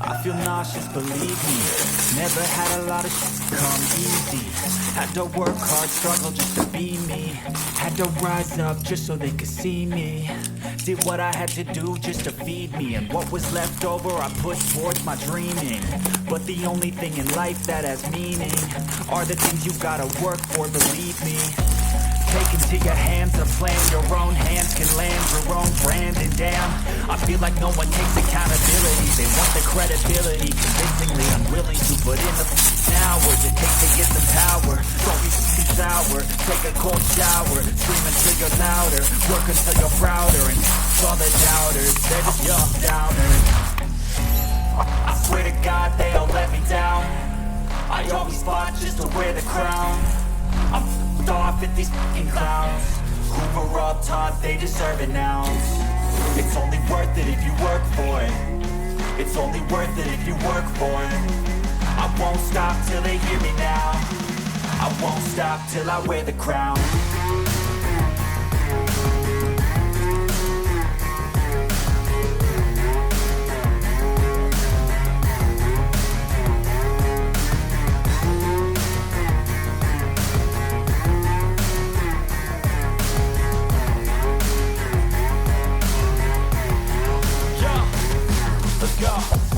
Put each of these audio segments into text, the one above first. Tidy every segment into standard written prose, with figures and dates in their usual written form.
I feel nauseous, believe me. Never had a lot of shit come easy. Had to work hard, struggle just to be me. Had to rise up just so they could see me. Did what I had to do just to feed me. And what was left over I put towards my dreaming. But the only thing in life that has meaning are the things you gotta work for, believe me. Take into your hands a plan, your own hands can land your own brand. And damn, I feel like no one takes accountability. They want the credibility, convincingly unwilling to put in the hours it takes to get some power. Don't be f***ing sour, take a cold shower, scream until you're louder, work until you're prouder. And all the doubters, they're just young downers. I swear to God they all let me down. I always fought just to wear the crown. I'm f***ed off at these f***ing clowns who were all taught they deserve it now. It's only worth it if you work for it. It's only worth it if you work for it. I won't stop till they hear me now. I won't stop till I wear the crown.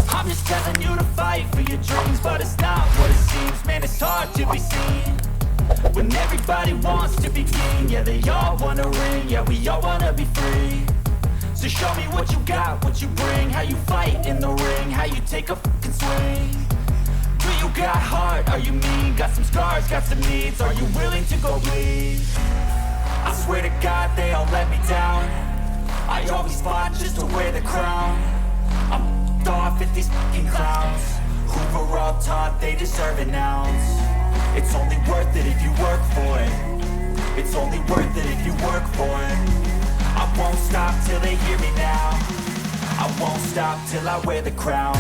I'm just telling you to fight for your dreams, but it's not what it seems. Man, it's hard to be seen when everybody wants to be king. Yeah, they all wanna ring, yeah, we all wanna be free. So show me what you got, what you bring, how you fight in the ring, how you take a fucking swing. Do you got heart, are you mean? Got some scars, got some needs, are you willing to go bleed? I swear to God they all let me down. I always fought just to wear the crown. I'm off at these fucking clowns who were all taught they deserve it now. It's only worth it if you work for it. It's only worth it if you work for it. I won't stop till they hear me now. I won't stop till I wear the crown.